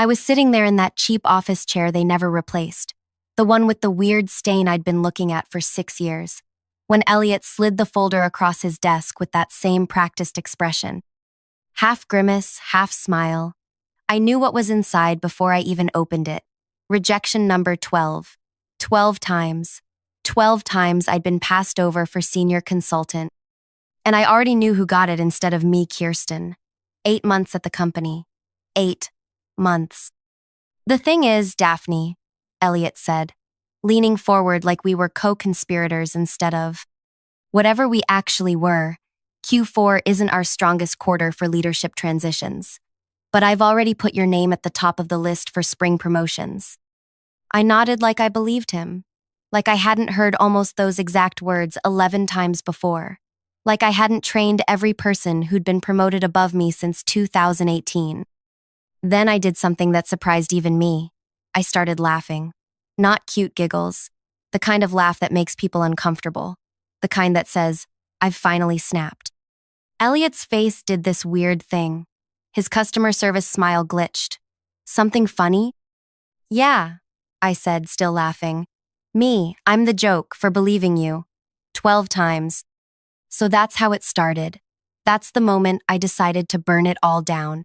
I was sitting there in that cheap office chair they never replaced, the one with the weird stain I'd been looking at for 6 years, when Elliot slid the folder across his desk with that same practiced expression. Half grimace, half smile. I knew what was inside before I even opened it. Rejection number 12. 12 times. 12 times I'd been passed over for senior consultant. And I already knew who got it instead of me, Kirsten. 8 months at the company. 8 months. The thing is, Daphne, Elliot said, leaning forward like we were co-conspirators instead of whatever we actually were. Q4 isn't our strongest quarter for leadership transitions, but I've already put your name at the top of the list for spring promotions. I nodded like I believed him, like I hadn't heard almost those exact words 11 times before, like I hadn't trained every person who'd been promoted above me since 2018. Then I did something that surprised even me. I started laughing. Not cute giggles, the kind of laugh that makes people uncomfortable, the kind that says, I've finally snapped. Elliot's face did this weird thing. His customer service smile glitched. Something funny? Yeah, I said, still laughing. Me, I'm the joke for believing you. 12 times. So that's how it started. That's the moment I decided to burn it all down.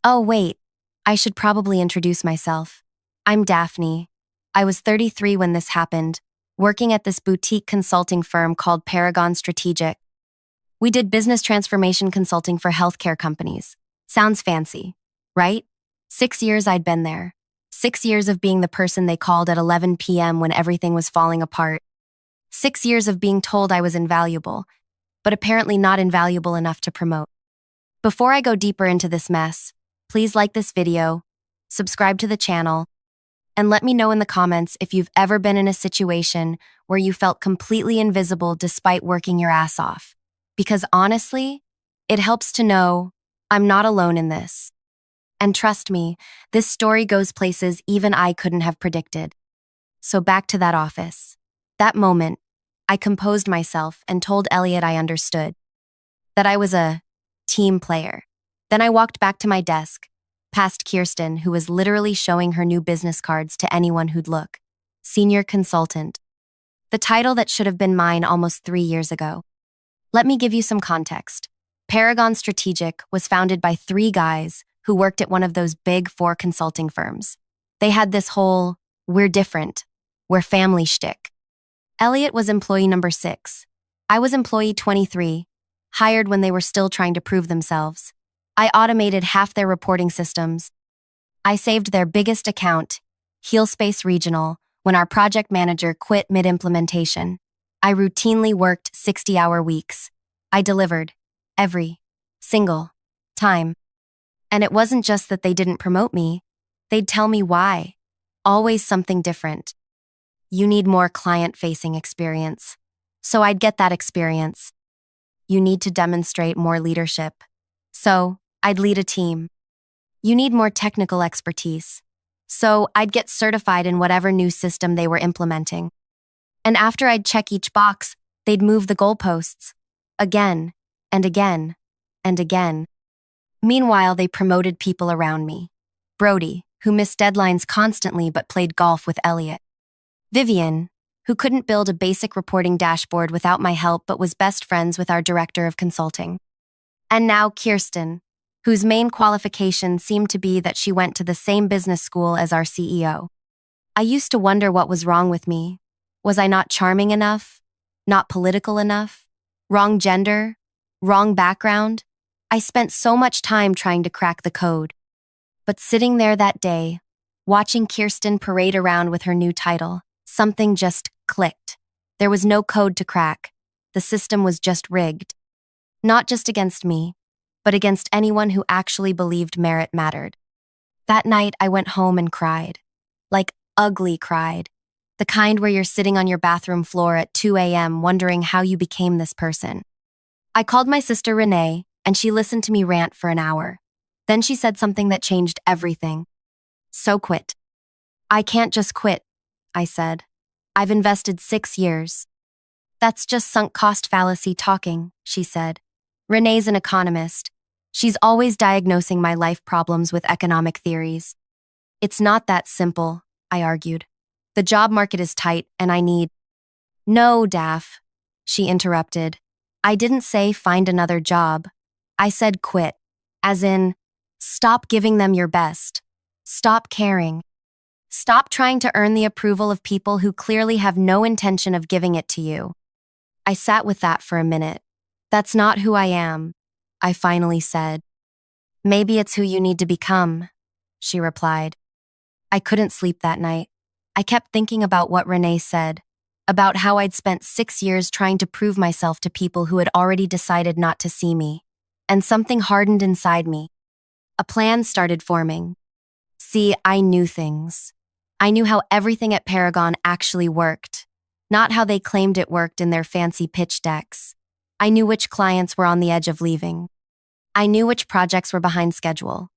Oh, wait, I should probably introduce myself. I'm Daphne. I was 33 when this happened, working at this boutique consulting firm called Paragon Strategic. We did business transformation consulting for healthcare companies. Sounds fancy, right? 6 years I'd been there. 6 years of being the person they called at 11 p.m. when everything was falling apart. 6 years of being told I was invaluable, but apparently not invaluable enough to promote. Before I go deeper into this mess, please like this video, subscribe to the channel, and let me know in the comments if you've ever been in a situation where you felt completely invisible despite working your ass off. Because honestly, it helps to know I'm not alone in this. And trust me, this story goes places even I couldn't have predicted. So back to that office. That moment, I composed myself and told Elliot I understood. That I was a team player. Then I walked back to my desk, past Kirsten, who was literally showing her new business cards to anyone who'd look. Senior consultant. The title that should have been mine almost 3 years ago. Let me give you some context. Paragon Strategic was founded by 3 guys who worked at one of those big 4 consulting firms. They had this whole, we're different, we're family shtick. Elliot was employee number 6. I was employee 23, hired when they were still trying to prove themselves. I automated half their reporting systems. I saved their biggest account, Healspace Regional, when our project manager quit mid-implementation. I routinely worked 60-hour weeks. I delivered. Every single time. And it wasn't just that they didn't promote me. They'd tell me why. Always something different. You need more client-facing experience. So I'd get that experience. You need to demonstrate more leadership. So I'd lead a team. You need more technical expertise. So I'd get certified in whatever new system they were implementing. And after I'd check each box, they'd move the goalposts. Again, and again, and again. Meanwhile, they promoted people around me. Brody, who missed deadlines constantly but played golf with Elliot. Vivian, who couldn't build a basic reporting dashboard without my help but was best friends with our director of consulting. And now Kirsten, whose main qualification seemed to be that she went to the same business school as our CEO. I used to wonder what was wrong with me. Was I not charming enough? Not political enough? Wrong gender? Wrong background? I spent so much time trying to crack the code. But sitting there that day, watching Kirsten parade around with her new title, something just clicked. There was no code to crack. The system was just rigged. Not just against me, but against anyone who actually believed merit mattered. That night, I went home and cried. Like, ugly cried. The kind where you're sitting on your bathroom floor at 2 a.m. wondering how you became this person. I called my sister Renee, and she listened to me rant for an hour. Then she said something that changed everything. So quit. I can't just quit, I said. I've invested 6 years. That's just sunk cost fallacy talking, she said. Renee's an economist. She's always diagnosing my life problems with economic theories. It's not that simple, I argued. The job market is tight and I need— No, Daff, she interrupted. I didn't say find another job. I said quit, as in, stop giving them your best. Stop caring. Stop trying to earn the approval of people who clearly have no intention of giving it to you. I sat with that for a minute. That's not who I am, I finally said. Maybe it's who you need to become, she replied. I couldn't sleep that night. I kept thinking about what Renee said, about how I'd spent 6 years trying to prove myself to people who had already decided not to see me. And something hardened inside me. A plan started forming. See, I knew things. I knew how everything at Paragon actually worked, not how they claimed it worked in their fancy pitch decks. I knew which clients were on the edge of leaving. I knew which projects were behind schedule.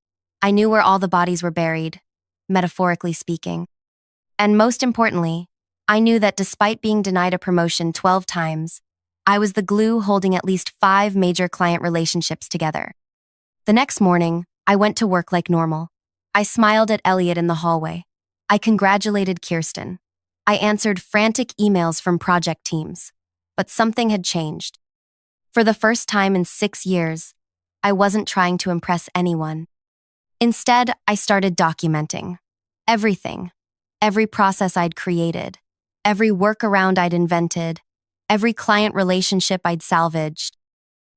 I knew where all the bodies were buried, metaphorically speaking. And most importantly, I knew that despite being denied a promotion 12 times, I was the glue holding at least 5 major client relationships together. The next morning, I went to work like normal. I smiled at Elliot in the hallway. I congratulated Kirsten. I answered frantic emails from project teams. But something had changed. For the first time in 6 years, I wasn't trying to impress anyone. Instead, I started documenting everything, every process I'd created, every workaround I'd invented, every client relationship I'd salvaged.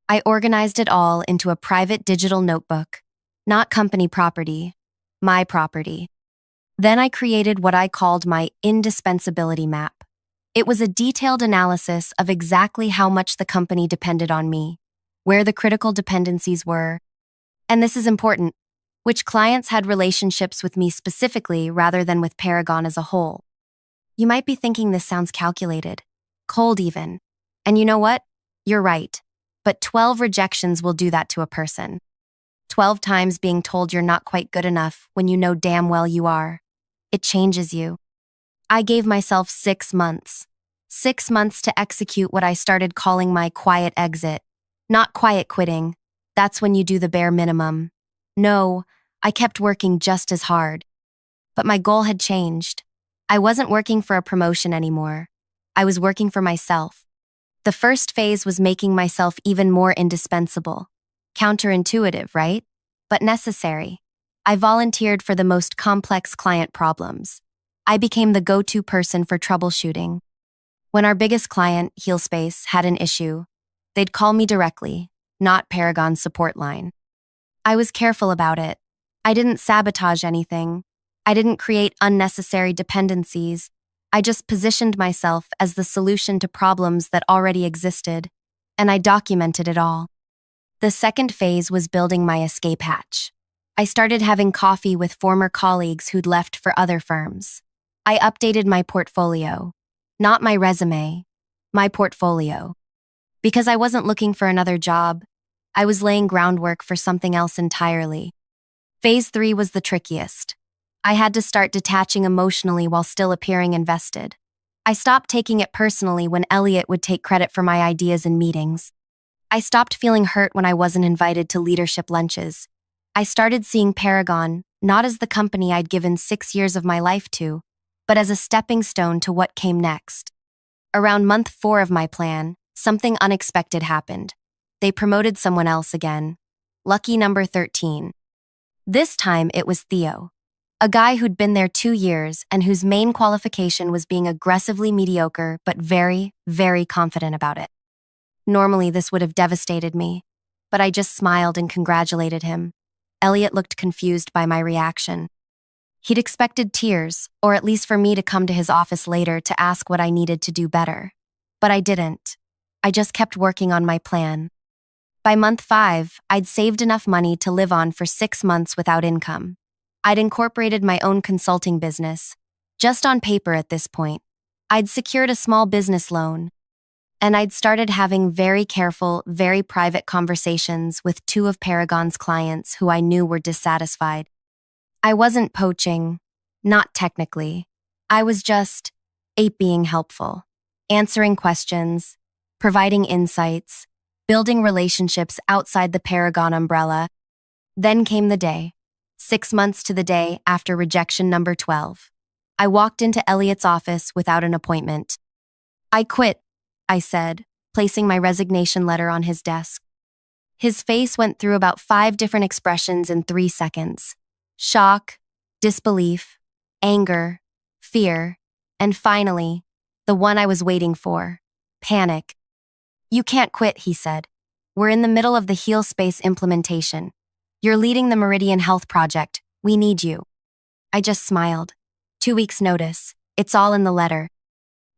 I organized it all into a private digital notebook, not company property, my property. Then I created what I called my indispensability map. It was a detailed analysis of exactly how much the company depended on me, where the critical dependencies were, and this is important, which clients had relationships with me specifically rather than with Paragon as a whole. You might be thinking this sounds calculated, cold even. And you know what? You're right. But 12 rejections will do that to a person. 12 times being told you're not quite good enough when you know damn well you are. It changes you. I gave myself 6 months. 6 months to execute what I started calling my quiet exit. Not quiet quitting. That's when you do the bare minimum. No, I kept working just as hard. But my goal had changed. I wasn't working for a promotion anymore. I was working for myself. The first phase was making myself even more indispensable. Counterintuitive, right? But necessary. I volunteered for the most complex client problems. I became the go-to person for troubleshooting. When our biggest client, HealSpace, had an issue, they'd call me directly, not Paragon's support line. I was careful about it. I didn't sabotage anything. I didn't create unnecessary dependencies. I just positioned myself as the solution to problems that already existed, and I documented it all. The second phase was building my escape hatch. I started having coffee with former colleagues who'd left for other firms. I updated my portfolio. Not my resume, my portfolio. Because I wasn't looking for another job, I was laying groundwork for something else entirely. Phase 3 was the trickiest. I had to start detaching emotionally while still appearing invested. I stopped taking it personally when Elliot would take credit for my ideas in meetings. I stopped feeling hurt when I wasn't invited to leadership lunches. I started seeing Paragon not as the company I'd given 6 years of my life to, but as a stepping stone to what came next. Around month 4 of my plan, something unexpected happened. They promoted someone else again. Lucky number 13. This time it was Theo, a guy who'd been there 2 years and whose main qualification was being aggressively mediocre but very, very confident about it. Normally this would have devastated me, but I just smiled and congratulated him. Elliot looked confused by my reaction. He'd expected tears, or at least for me to come to his office later to ask what I needed to do better. But I didn't. I just kept working on my plan. By month 5, I'd saved enough money to live on for 6 months without income. I'd incorporated my own consulting business, just on paper at this point. I'd secured a small business loan, and I'd started having very careful, very private conversations with 2 of Paragon's clients who I knew were dissatisfied. I wasn't poaching, not technically. I was just being helpful, answering questions, providing insights, building relationships outside the Paragon umbrella. Then came the day. 6 months to the day after rejection number 12. I walked into Elliot's office without an appointment. "I quit," I said, placing my resignation letter on his desk. His face went through about 5 different expressions in 3 seconds: shock, disbelief, anger, fear, and finally, the one I was waiting for: panic. "You can't quit," he said. "We're in the middle of the Heal Space implementation. You're leading the Meridian Health Project. We need you." I just smiled. 2 weeks' notice. It's all in the letter.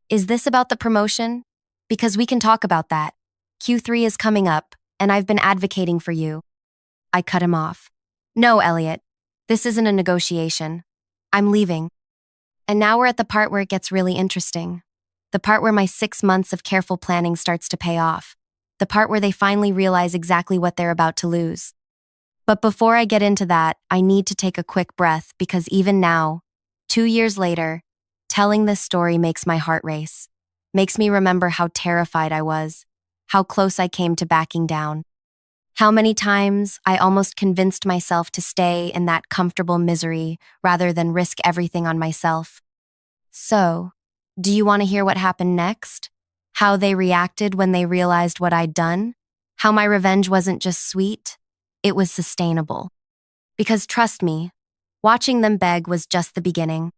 "Is this about the promotion? Because we can talk about that. Q3 is coming up, and I've been advocating for you." I cut him off. "No, Elliot. This isn't a negotiation. I'm leaving." And now we're at the part where it gets really interesting. The part where my 6 months of careful planning starts to pay off. The part where they finally realize exactly what they're about to lose. But before I get into that, I need to take a quick breath because even now, 2 years later, telling this story makes my heart race. Makes me remember how terrified I was, how close I came to backing down, how many times I almost convinced myself to stay in that comfortable misery rather than risk everything on myself. So, do you want to hear what happened next? How they reacted when they realized what I'd done? How my revenge wasn't just sweet, it was sustainable. Because trust me, watching them beg was just the beginning.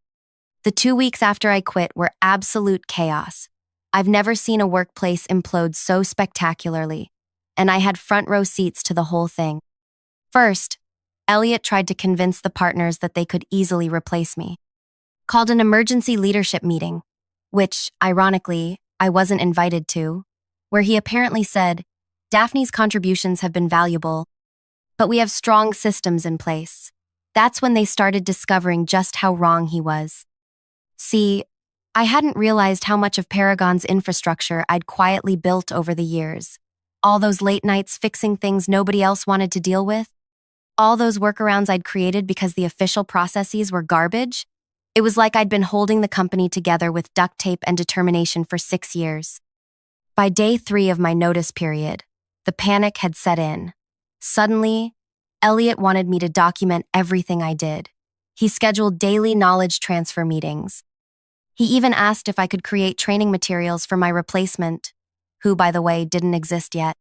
The 2 weeks after I quit were absolute chaos. I've never seen a workplace implode so spectacularly, and I had front row seats to the whole thing. First, Elliot tried to convince the partners that they could easily replace me. Called an emergency leadership meeting, which, ironically, I wasn't invited to, where he apparently said, "Daphne's contributions have been valuable, but we have strong systems in place." That's when they started discovering just how wrong he was. See, I hadn't realized how much of Paragon's infrastructure I'd quietly built over the years. All those late nights fixing things nobody else wanted to deal with. All those workarounds I'd created because the official processes were garbage. It was like I'd been holding the company together with duct tape and determination for 6 years. By day 3 of my notice period, the panic had set in. Suddenly, Elliot wanted me to document everything I did. He scheduled daily knowledge transfer meetings. He even asked if I could create training materials for my replacement, who, by the way, didn't exist yet.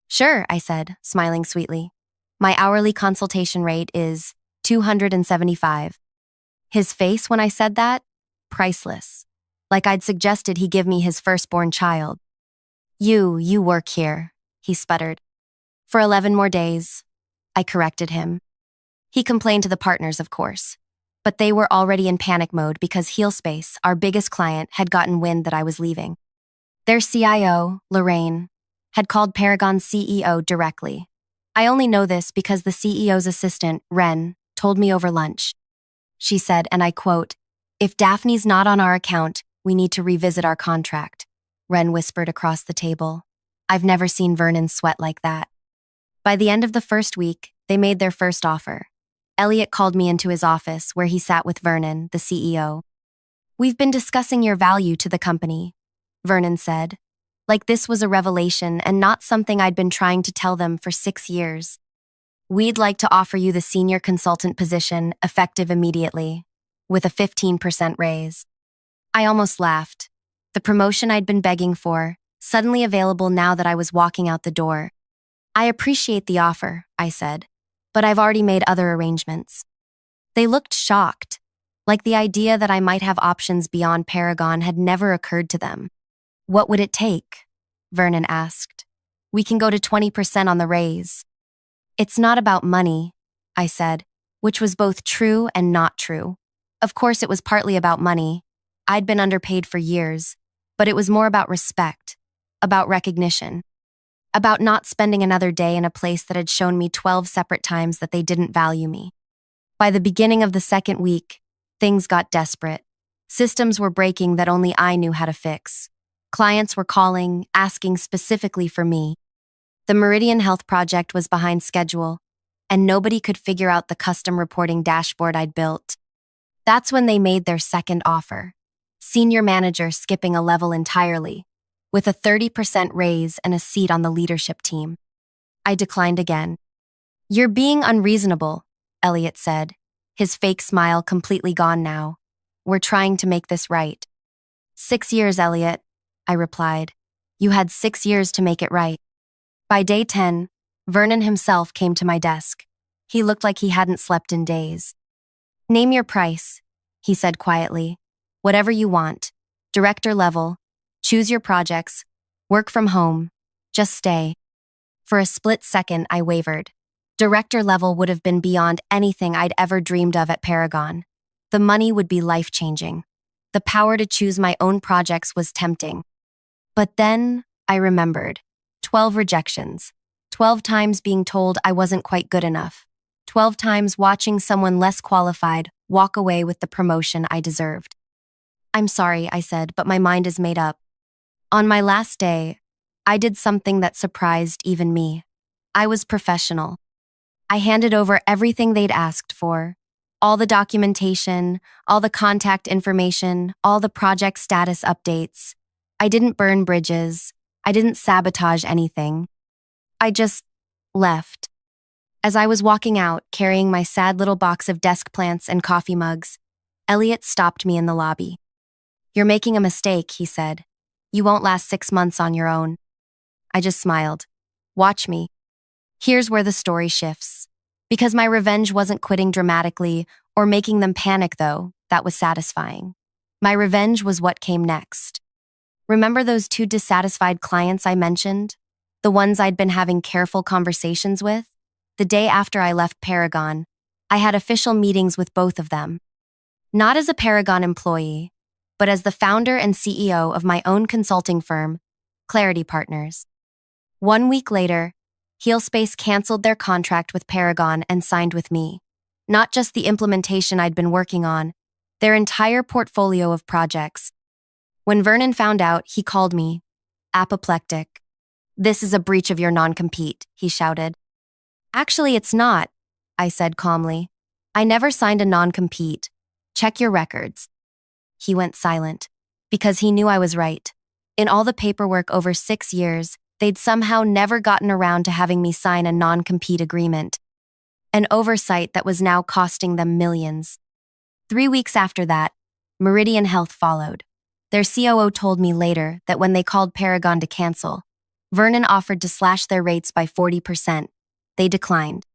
"Sure," I said, smiling sweetly. "My hourly consultation rate is $275. His face when I said that? Priceless. Like I'd suggested he give me his firstborn child. You work here," he sputtered. "For 11 more days," I corrected him. He complained to the partners, of course, but they were already in panic mode because HealSpace, our biggest client, had gotten wind that I was leaving. Their CIO, Lorraine, had called Paragon's CEO directly. I only know this because the CEO's assistant, Ren, told me over lunch. She said, and I quote, "If Daphne's not on our account, we need to revisit our contract," Ren whispered across the table. I've never seen Vernon sweat like that. By the end of the first week, they made their first offer. Elliot called me into his office where he sat with Vernon, the CEO. "We've been discussing your value to the company," Vernon said. Like this was a revelation and not something I'd been trying to tell them for 6 years. "We'd like to offer you the senior consultant position, effective immediately, with a 15% raise." I almost laughed. The promotion I'd been begging for, suddenly available now that I was walking out the door. "I appreciate the offer," I said, "but I've already made other arrangements." They looked shocked, like the idea that I might have options beyond Paragon had never occurred to them. "What would it take?" Vernon asked. "We can go to 20% on the raise." "It's not about money," I said, which was both true and not true. Of course, it was partly about money. I'd been underpaid for years, but it was more about respect, about recognition, about not spending another day in a place that had shown me 12 separate times that they didn't value me. By the beginning of the second week, things got desperate. Systems were breaking that only I knew how to fix. Clients were calling, asking specifically for me. The Meridian Health Project was behind schedule, and nobody could figure out the custom reporting dashboard I'd built. That's when they made their second offer. Senior manager skipping a level entirely, with a 30% raise and a seat on the leadership team. I declined again. "You're being unreasonable," Elliot said, his fake smile completely gone now. We're trying to make this right. 6 years, Elliot, I replied. You had 6 years to make it right. By day 10, Vernon himself came to my desk. He looked like he hadn't slept in days. Name your price, he said quietly. Whatever you want. Director level. Choose your projects. Work from home. Just stay. For a split second, I wavered. Director level would have been beyond anything I'd ever dreamed of at Paragon. The money would be life-changing. The power to choose my own projects was tempting. But then I remembered. 12 rejections. 12 times being told I wasn't quite good enough. 12 times watching someone less qualified walk away with the promotion I deserved. I'm sorry, I said, but my mind is made up. On my last day, I did something that surprised even me. I was professional. I handed over everything they'd asked for. All the documentation, all the contact information, all the project status updates. I didn't burn bridges. I didn't sabotage anything. I just left. As I was walking out, carrying my sad little box of desk plants and coffee mugs, Elliot stopped me in the lobby. You're making a mistake, he said. You won't last 6 months on your own. I just smiled. Watch me. Here's where the story shifts. Because my revenge wasn't quitting dramatically or making them panic, though, that was satisfying. My revenge was what came next. Remember those 2 dissatisfied clients I mentioned? The ones I'd been having careful conversations with? The day after I left Paragon, I had official meetings with both of them. Not as a Paragon employee, but as the founder and CEO of my own consulting firm, Clarity Partners. 1 week later, HealSpace canceled their contract with Paragon and signed with me. Not just the implementation I'd been working on, their entire portfolio of projects. When Vernon found out, he called me apoplectic. This is a breach of your non-compete, he shouted. Actually, it's not, I said calmly. I never signed a non-compete. Check your records. He went silent, because he knew I was right. In all the paperwork over 6 years, they'd somehow never gotten around to having me sign a non-compete agreement. An oversight that was now costing them millions. 3 weeks after that, Meridian Health followed. Their COO told me later that when they called Paragon to cancel, Vernon offered to slash their rates by 40%. They declined.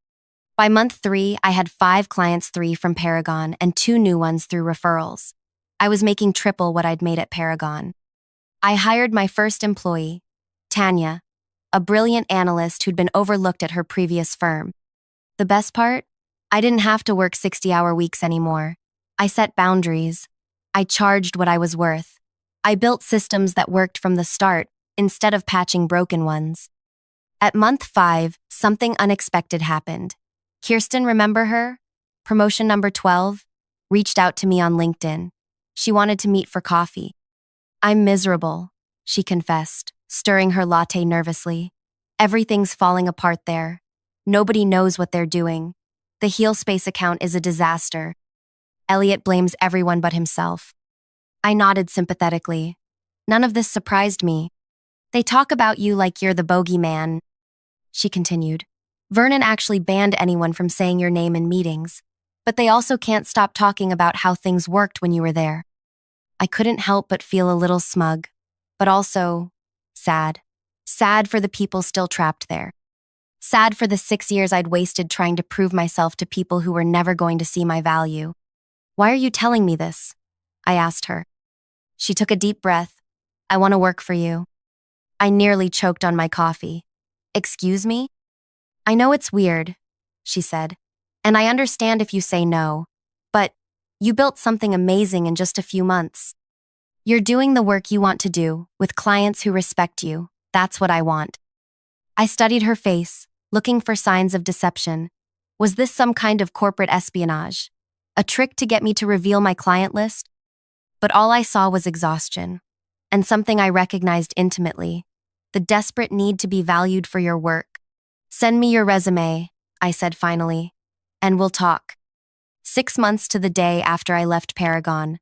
By month 3, I had 5 clients, 3 from Paragon and 2 new ones through referrals. I was making triple what I'd made at Paragon. I hired my first employee, Tanya, a brilliant analyst who'd been overlooked at her previous firm. The best part? I didn't have to work 60-hour weeks anymore. I set boundaries. I charged what I was worth. I built systems that worked from the start instead of patching broken ones. At month 5, something unexpected happened. Kirsten, remember her? Promotion number 12? Reached out to me on LinkedIn. She wanted to meet for coffee. I'm miserable, she confessed, stirring her latte nervously. Everything's falling apart there. Nobody knows what they're doing. The HealSpace account is a disaster. Elliot blames everyone but himself. I nodded sympathetically. None of this surprised me. They talk about you like you're the bogeyman, she continued. Vernon actually banned anyone from saying your name in meetings, but they also can't stop talking about how things worked when you were there. I couldn't help but feel a little smug, but also sad. Sad for the people still trapped there. Sad for the 6 years I'd wasted trying to prove myself to people who were never going to see my value. Why are you telling me this? I asked her. She took a deep breath. I want to work for you. I nearly choked on my coffee. Excuse me? I know it's weird, she said, and I understand if you say no, but you built something amazing in just a few months. You're doing the work you want to do, with clients who respect you. That's what I want. I studied her face, looking for signs of deception. Was this some kind of corporate espionage? A trick to get me to reveal my client list? But all I saw was exhaustion, and something I recognized intimately, the desperate need to be valued for your work. Send me your resume, I said finally, and we'll talk. 6 months to the day after I left Paragon,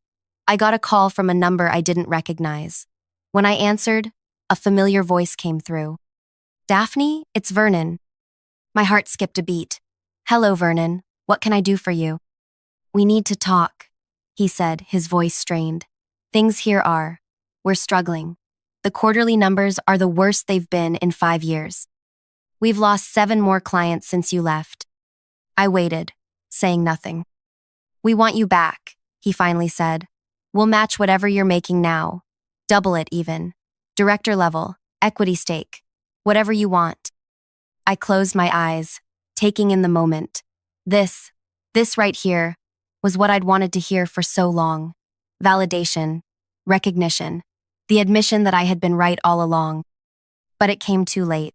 I got a call from a number I didn't recognize. When I answered, a familiar voice came through. Daphne, it's Vernon. My heart skipped a beat. Hello, Vernon. What can I do for you? We need to talk, he said, his voice strained. Things here are. We're struggling. The quarterly numbers are the worst they've been in 5 years. We've lost 7 more clients since you left. I waited, saying nothing. We want you back, he finally said. We'll match whatever you're making now. Double it even. Director level, equity stake, whatever you want. I closed my eyes, taking in the moment. This right here, was what I'd wanted to hear for so long. Validation, recognition, the admission that I had been right all along. But it came too late.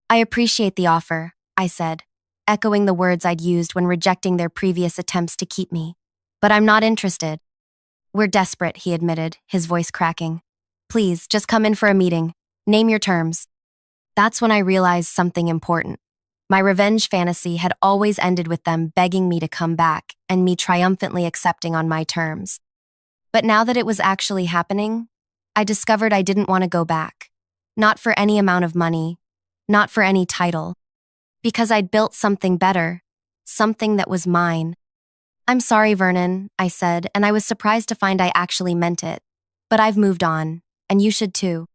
I appreciate the offer, I said, echoing the words I'd used when rejecting their previous attempts to keep me. But I'm not interested. We're desperate, he admitted, his voice cracking. Please, just come in for a meeting. Name your terms. That's when I realized something important. My revenge fantasy had always ended with them begging me to come back and me triumphantly accepting on my terms. But now that it was actually happening, I discovered I didn't want to go back. Not for any amount of money, not for any title. Because I'd built something better, something that was mine. I'm sorry, Vernon, I said, and I was surprised to find I actually meant it. But I've moved on, and you should too.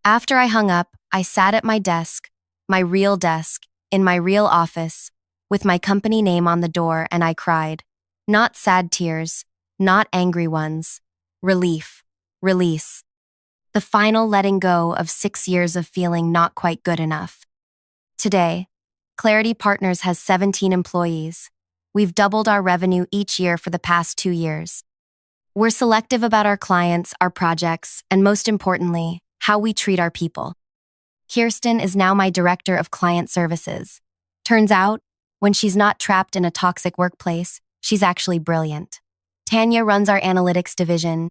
After I hung up, I sat at my desk, my real desk, in my real office, with my company name on the door, and I cried. Not sad tears, not angry ones. Relief, release. The final letting go of 6 years of feeling not quite good enough. Today, Clarity Partners has 17 employees. We've doubled our revenue each year for the past 2 years. We're selective about our clients, our projects, and most importantly, how we treat our people. Kirsten is now my director of client services. Turns out, when she's not trapped in a toxic workplace, she's actually brilliant. Tanya runs our analytics division.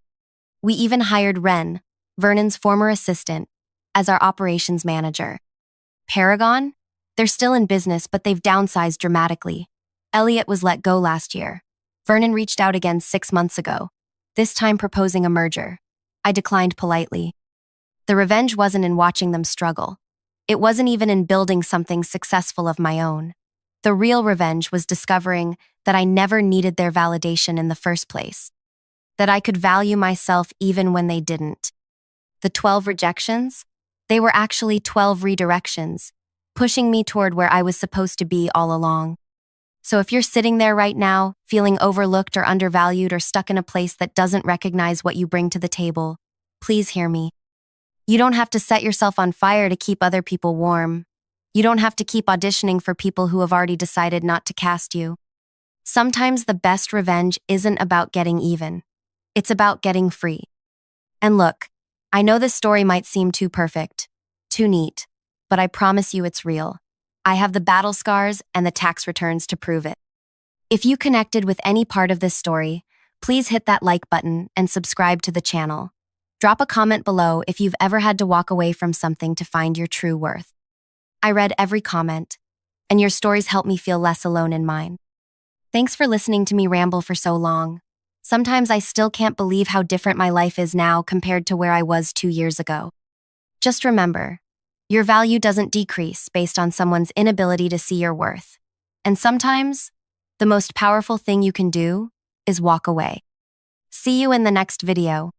We even hired Ren, Vernon's former assistant, as our operations manager. Paragon? They're still in business, but they've downsized dramatically. Elliot was let go last year. Vernon reached out again 6 months ago, this time proposing a merger. I declined politely. The revenge wasn't in watching them struggle. It wasn't even in building something successful of my own. The real revenge was discovering that I never needed their validation in the first place. That I could value myself even when they didn't. The 12 rejections? They were actually 12 redirections, pushing me toward where I was supposed to be all along. So if you're sitting there right now, feeling overlooked or undervalued or stuck in a place that doesn't recognize what you bring to the table, please hear me. You don't have to set yourself on fire to keep other people warm. You don't have to keep auditioning for people who have already decided not to cast you. Sometimes the best revenge isn't about getting even. It's about getting free. And look, I know this story might seem too perfect, too neat, but I promise you it's real. I have the battle scars and the tax returns to prove it. If you connected with any part of this story, please hit that like button and subscribe to the channel. Drop a comment below if you've ever had to walk away from something to find your true worth. I read every comment, and your stories help me feel less alone in mine. Thanks for listening to me ramble for so long. Sometimes I still can't believe how different my life is now compared to where I was 2 years ago. Just remember, your value doesn't decrease based on someone's inability to see your worth. And sometimes, the most powerful thing you can do is walk away. See you in the next video.